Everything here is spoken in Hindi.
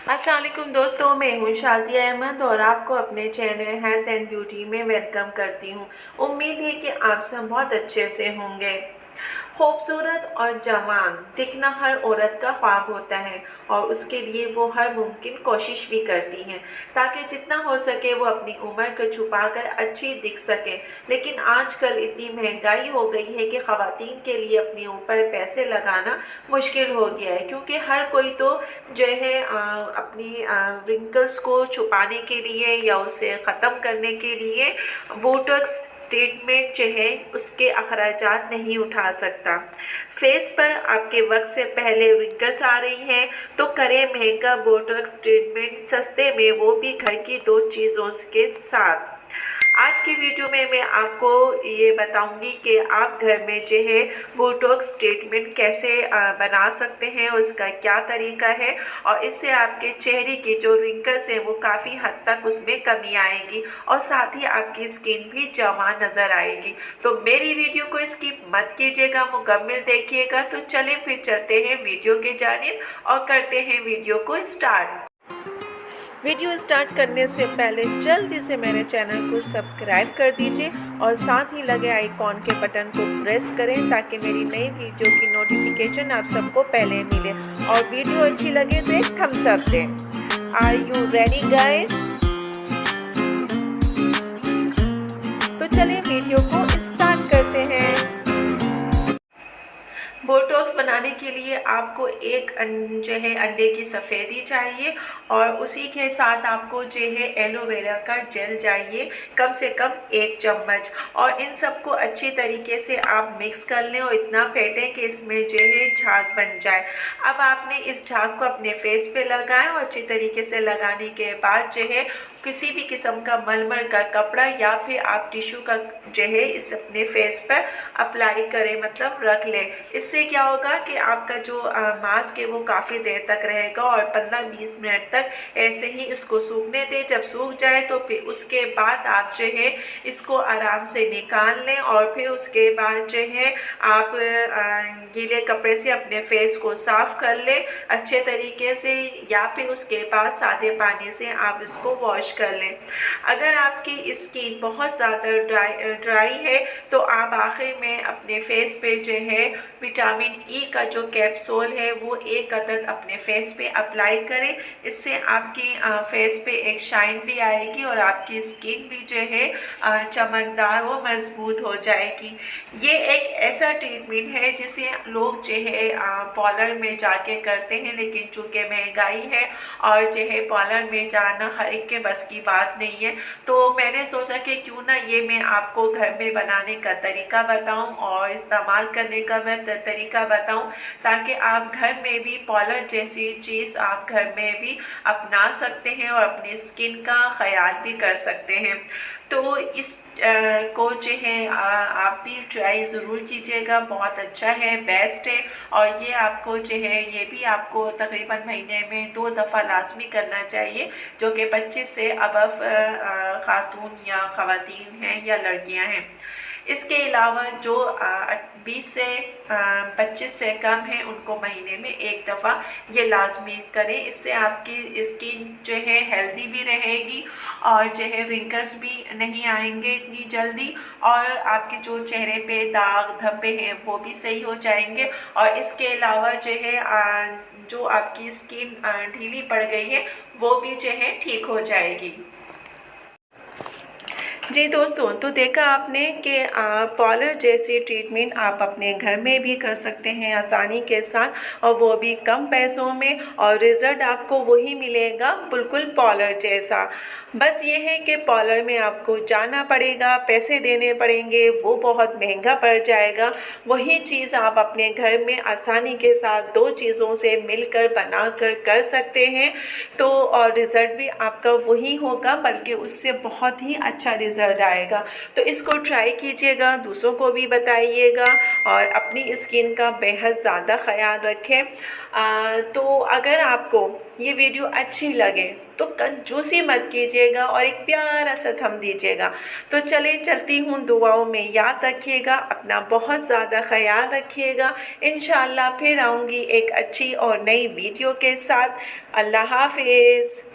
अस्सलाम वालेकुम दोस्तों, मैं हूँ शाज़िया अहमद और आपको अपने चैनल हेल्थ एंड ब्यूटी में वेलकम करती हूँ। उम्मीद है कि आप सब बहुत अच्छे से होंगे। खूबसूरत और जवान दिखना हर औरत का ख्वाब होता है और उसके लिए वो हर मुमकिन कोशिश भी करती हैं ताकि जितना हो सके वो अपनी उम्र को छुपाकर अच्छी दिख सके। लेकिन आजकल इतनी महंगाई हो गई है कि ख़वातीन के लिए अपने ऊपर पैसे लगाना मुश्किल हो गया है, क्योंकि हर कोई तो जो है अपनी रिंकल्स को छुपाने के लिए या उसे ख़त्म करने के लिए बोटॉक्स ट्रीटमेंट जो है उसके अखराजात नहीं उठा सकता। फेस पर आपके वक्त से पहले रिंकल्स आ रही हैं तो करें महंगा बोटॉक्स ट्रीटमेंट सस्ते में, वो भी घर की 2 चीज़ों के साथ। आज की वीडियो में मैं आपको ये बताऊंगी कि आप घर में जो है बोटॉक्स ट्रीटमेंट कैसे बना सकते हैं, उसका क्या तरीका है और इससे आपके चेहरे की जो रिंकल्स हैं वो काफ़ी हद तक उसमें कमी आएगी और साथ ही आपकी स्किन भी जवान नज़र आएगी। तो मेरी वीडियो को स्किप मत कीजिएगा, मुकम्मल देखिएगा। तो चलें फिर चलते हैं वीडियो के जानिब और करते हैं वीडियो को स्टार्ट। वीडियो स्टार्ट करने से पहले जल्दी से मेरे चैनल को सब्सक्राइब कर दीजिए और साथ ही लगे आइकॉन के बटन को प्रेस करें ताकि मेरी नई वीडियो की नोटिफिकेशन आप सबको पहले मिले और वीडियो अच्छी लगे तो एक थम्स अप दें। Are you ready guys? तो चलिए वीडियो को स्टार्ट करते हैं। बोटॉक्स बनाने के लिए आपको एक जो है अंडे की सफ़ेदी चाहिए और उसी के साथ आपको जो है एलोवेरा का जेल चाहिए, कम से कम 1 चम्मच। और इन सबको अच्छी तरीके से आप मिक्स कर लें और इतना फेंटें कि इसमें जो है झाग बन जाए। अब आपने इस झाग को अपने फेस पे लगाएं और अच्छी तरीके से लगाने के बाद जो है किसी भी किस्म का मलमल का कपड़ा या फिर आप टिश्यू का जो है इस अपने फेस पर अप्लाई करें, मतलब रख लें। इससे क्या होगा कि आपका जो मास्क है वो काफ़ी देर तक रहेगा और 15-20 मिनट तक ऐसे ही इसको सूखने दें। जब सूख जाए तो फिर उसके बाद आप जो है इसको आराम से निकाल लें और फिर उसके बाद जो है आप गीले कपड़े से अपने फेस को साफ़ कर लें अच्छे तरीके से, या फिर उसके बाद सादे पानी से आप इसको वॉश कर लें। अगर आपकी स्किन बहुत ज़्यादा ड्राई है तो आप आखिर में अपने फेस पे जो है विटामिन ई का जो कैप्सूल है वो 1 अदद अपने फेस पे अप्लाई करें। इससे आपकी फेस पे एक शाइन भी आएगी और आपकी स्किन भी जो है चमकदार व मजबूत हो जाएगी। ये एक ऐसा ट्रीटमेंट है जिसे लोग जो है पार्लर में जाके करते हैं, लेकिन चूँकि महंगाई है और जो है पार्लर में जाना हर एक के बस की बात नहीं है, तो मैंने सोचा कि क्यों ना ये मैं आपको घर में बनाने का तरीका बताऊं और इस्तेमाल करने का मैं तरीका बताऊं, ताकि आप घर में भी पार्लर जैसी चीज़ आप घर में भी अपना सकते हैं और अपनी स्किन का ख्याल भी कर सकते हैं। तो इस को जो है आप भी ट्राई ज़रूर कीजिएगा, बहुत अच्छा है, बेस्ट है। और ये आपको जो है ये भी आपको तकरीबन महीने में 2 दफ़ा लाजमी करना चाहिए, जो कि 25 से अबव खातून या ख़वातीन हैं या लड़कियां हैं। इसके अलावा जो 20 से 25 से कम है उनको महीने में 1 दफ़ा ये लाजमी करें। इससे आपकी स्किन जो है हेल्दी भी रहेगी और जो है रिंकल्स भी नहीं आएंगे इतनी जल्दी, और आपके जो चेहरे पे दाग धब्बे हैं वो भी सही हो जाएंगे। और इसके अलावा जो है जो आपकी स्किन ढीली पड़ गई है वो भी जो है ठीक हो जाएगी। जी दोस्तों, तो देखा आपने कि पार्लर जैसी ट्रीटमेंट आप अपने घर में भी कर सकते हैं आसानी के साथ, और वो भी कम पैसों में, और रिज़ल्ट आपको वही मिलेगा बिल्कुल पार्लर जैसा। बस ये है कि पार्लर में आपको जाना पड़ेगा, पैसे देने पड़ेंगे, वो बहुत महंगा पड़ जाएगा। वही चीज़ आप अपने घर में आसानी के साथ 2 चीज़ों से मिलकर बनाकर कर सकते हैं, तो और रिज़ल्ट भी आपका वही होगा, बल्कि उससे बहुत ही अच्छा रिज़ल्ट रिज़ल्ट आएगा। तो इसको ट्राई कीजिएगा, दूसरों को भी बताइएगा और अपनी स्किन का बेहद ज़्यादा ख़याल रखें। तो अगर आपको ये वीडियो अच्छी लगे तो कंजूसी मत कीजिएगा और एक प्यारा सा थंब दीजिएगा। तो चलती हूँ, दुआओं में याद रखिएगा, अपना बहुत ज़्यादा ख़याल रखिएगा। इंशाअल्लाह फिर आऊँगी एक अच्छी और नई वीडियो के साथ। अल्लाह हाफ़िज़।